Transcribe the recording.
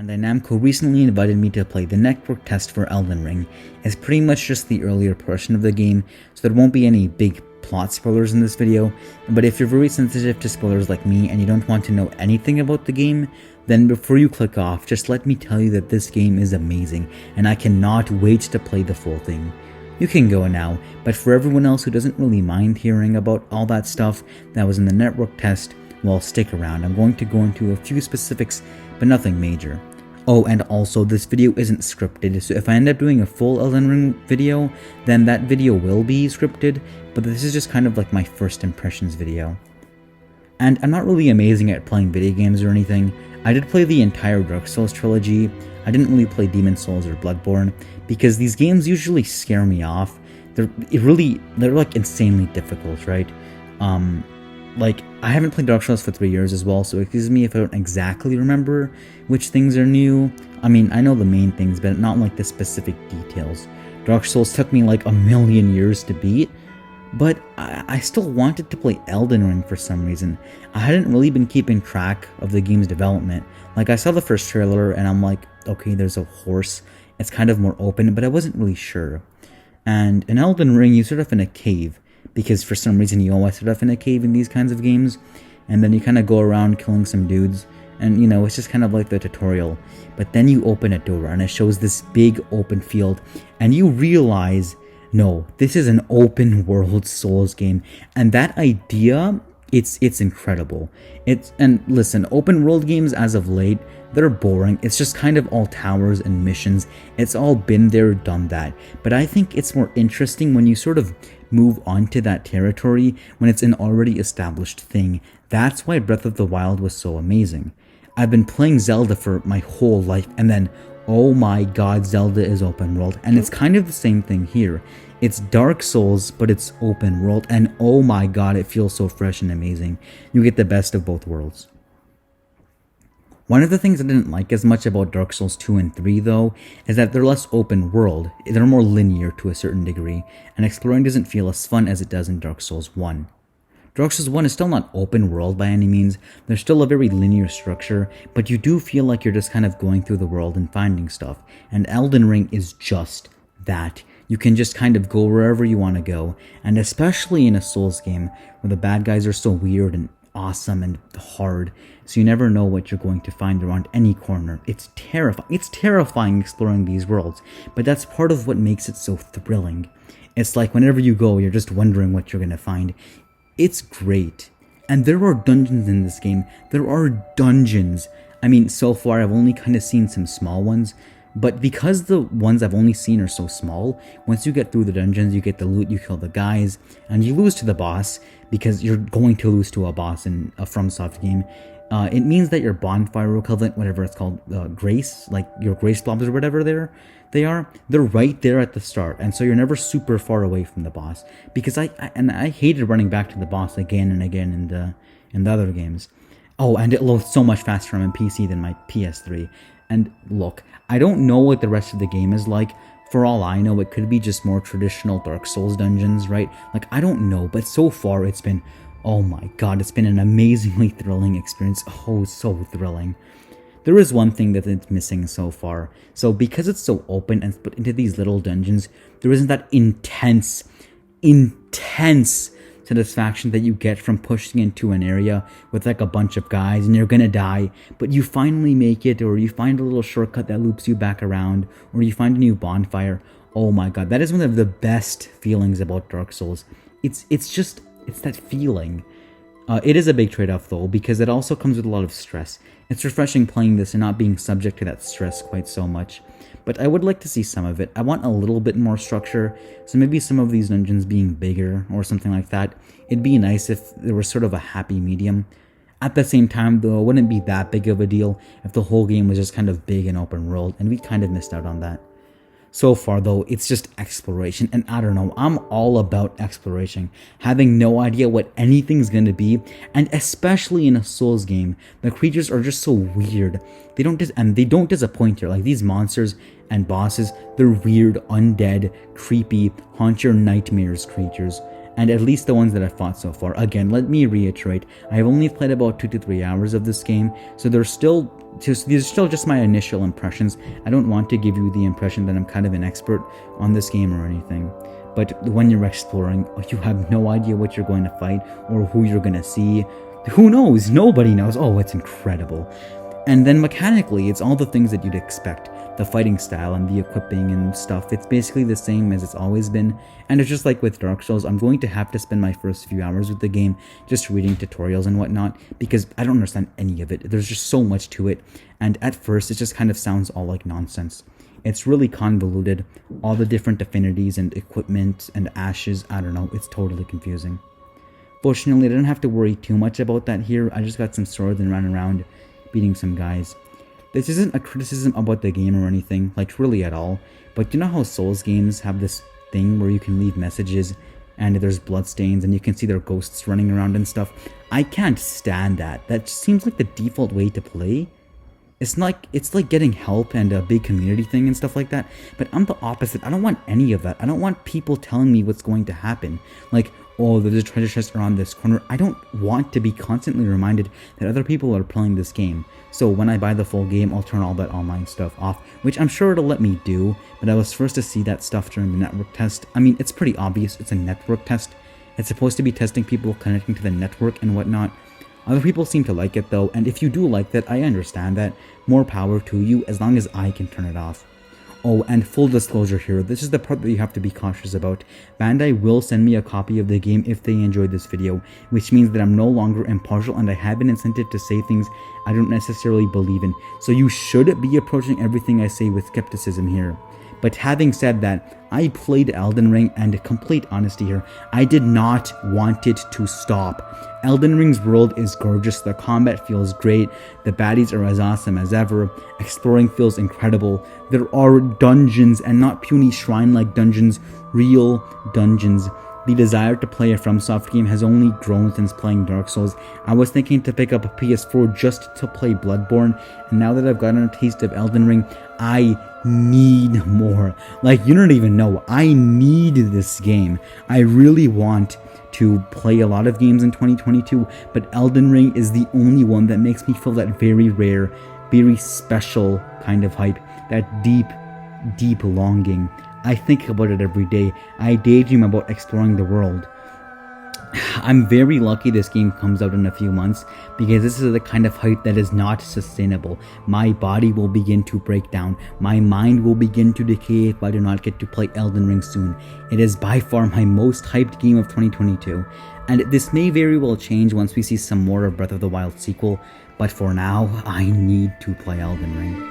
Bandai Namco recently invited me to play the network test for Elden Ring. It's pretty much just the earlier portion of the game, so there won't be any big plot spoilers in this video, but if you're very sensitive to spoilers like me and you don't want to know anything about the game, then before you click off, just let me tell you that this game is amazing, and I cannot wait to play the full thing. You can go now, but for everyone else who doesn't really mind hearing about all that stuff that was in the network test, well, stick around. I'm going to go into a few specifics, but nothing major. Oh, and also, this video isn't scripted, so if I end up doing a full Elden Ring video, then that video will be scripted, but this is just kind of like my first impressions video. And I'm not really amazing at playing video games or anything. I did play the entire Dark Souls trilogy. I didn't really play Demon Souls or Bloodborne, because these games usually scare me off. They're like insanely difficult, right? Like, I haven't played Dark Souls for 3 years as well, so excuse me if I don't exactly remember which things are new. I mean, I know the main things, but not like the specific details. Dark Souls took me like a million years to beat, but I still wanted to play Elden Ring for some reason. I hadn't really been keeping track of the game's development. Like, I saw the first trailer and I'm like, okay, there's a horse. It's kind of more open, but I wasn't really sure. And in Elden Ring, you start off in a cave, because for some reason you always start off in a cave in these kinds of games, and then you kind of go around killing some dudes, and you know, it's just kind of like the tutorial. But then you open a door and it shows this big open field, and you realize, no, this is an open world Souls game, and that idea, it's incredible. And listen, open world games as of late, they're boring. It's just kind of all towers and missions. It's all been there, done that. But I think it's more interesting when you sort of move onto that territory, when it's an already established thing. That's why Breath of the Wild was so amazing. I've been playing Zelda for my whole life, and then, oh my god, Zelda is open world. And it's kind of the same thing here. It's Dark Souls, but it's open world, and oh my god, it feels so fresh and amazing. You get the best of both worlds. One of the things I didn't like as much about Dark Souls 2 and 3 though, is that they're less open world. They're more linear to a certain degree, and exploring doesn't feel as fun as it does in Dark Souls 1. Dark Souls 1 is still not open world by any means. There's still a very linear structure, but you do feel like you're just kind of going through the world and finding stuff. And Elden Ring is just that. You can just kind of go wherever you want to go, and especially in a Souls game where the bad guys are so weird and awesome and hard, so you never know what you're going to find around any corner. It's terrifying. It's terrifying exploring these worlds, but that's part of what makes it so thrilling. It's like whenever you go, you're just wondering what you're going to find. It's great. And there are dungeons in this game. There are dungeons. I mean, so far I've only kind of seen some small ones, but because the ones I've only seen are so small, once you get through the dungeons, you get the loot, you kill the guys, and you lose to the boss, because you're going to lose to a boss in a FromSoft game. It means that your bonfire equivalent, whatever it's called, grace, like your grace blobs or whatever they're right there at the start, and so you're never super far away from the boss. Because I hated running back to the boss again and again in the other games. Oh, and it loads so much faster on my PC than my PS3. And look, I don't know what the rest of the game is like. For all I know, it could be just more traditional Dark Souls dungeons, right? Like, I don't know, but so far it's been, oh my god, it's been an amazingly thrilling experience. Oh, so thrilling. There is one thing that it's missing so far. So because it's so open and split into these little dungeons, there isn't that intense satisfaction that you get from pushing into an area with like a bunch of guys and you're gonna die, but you finally make it, or you find a little shortcut that loops you back around, or you find a new bonfire. Oh my god, that is one of the best feelings about Dark Souls. It's that feeling. It is a big trade-off though, because it also comes with a lot of stress. It's refreshing playing this and not being subject to that stress quite so much. But I would like to see some of it. I want a little bit more structure, so maybe some of these dungeons being bigger or something like that. It'd be nice if there was sort of a happy medium. At the same time though, it wouldn't be that big of a deal if the whole game was just kind of big and open world, and we kind of missed out on that. So far though, it's just exploration, and I don't know, I'm all about exploration, having no idea what anything's gonna be, and especially in a Souls game, the creatures are just so weird. They don't disappoint you. Like, these monsters and bosses, they're weird, undead, creepy, haunt your nightmares creatures, and at least the ones that I've fought so far. Again, let me reiterate, I've only played about 2 to 3 hours of this game, so these are still just my initial impressions. I don't want to give you the impression that I'm kind of an expert on this game or anything. But when you're exploring, you have no idea what you're going to fight or who you're going to see. Who knows? Nobody knows. Oh, it's incredible. And then mechanically, it's all the things that you'd expect. The fighting style and the equipping and stuff, it's basically the same as it's always been. And it's just like with Dark Souls, I'm going to have to spend my first few hours with the game just reading tutorials and whatnot, because I don't understand any of it. There's just so much to it, and at first it just kind of sounds all like nonsense. It's really convoluted, all the different affinities and equipment and ashes, I don't know, it's totally confusing. Fortunately, I didn't have to worry too much about that here. I just got some swords and ran around beating some guys. This isn't a criticism about the game or anything, like really at all, but you know how Souls games have this thing where you can leave messages and there's bloodstains and you can see their ghosts running around and stuff? I can't stand that. That just seems like the default way to play. It's like getting help and a big community thing and stuff like that, but I'm the opposite. I don't want any of that. I don't want people telling me what's going to happen. Like, oh, there's a treasure chest around this corner. I don't want to be constantly reminded that other people are playing this game. So when I buy the full game, I'll turn all that online stuff off, which I'm sure it'll let me do, but I was first to see that stuff during the network test. I mean, it's pretty obvious. It's a network test. It's supposed to be testing people connecting to the network and whatnot. Other people seem to like it though, and if you do like that, I understand that. More power to you, as long as I can turn it off. Oh, and full disclosure here, this is the part that you have to be cautious about. Bandai will send me a copy of the game if they enjoyed this video, which means that I'm no longer impartial and I have been incented to say things I don't necessarily believe in. So you should be approaching everything I say with skepticism here. But having said that, I played Elden Ring, and complete honesty here, I did not want it to stop. Elden Ring's world is gorgeous, the combat feels great, the baddies are as awesome as ever, exploring feels incredible, there are dungeons and not puny shrine-like dungeons, real dungeons. The desire to play a FromSoft game has only grown since playing Dark Souls. I was thinking to pick up a PS4 just to play Bloodborne, and now that I've gotten a taste of Elden Ring, I need more. Like, you don't even know, I need this game. I really want to play a lot of games in 2022, but Elden Ring is the only one that makes me feel that very rare, very special kind of hype, that deep longing. I think about it every day. I daydream about exploring the world. I'm very lucky this game comes out in a few months, because this is the kind of hype that is not sustainable. My body will begin to break down. My mind will begin to decay if I do not get to play Elden Ring soon. It is by far my most hyped game of 2022. And this may very well change once we see some more of Breath of the Wild sequel, but for now, I need to play Elden Ring.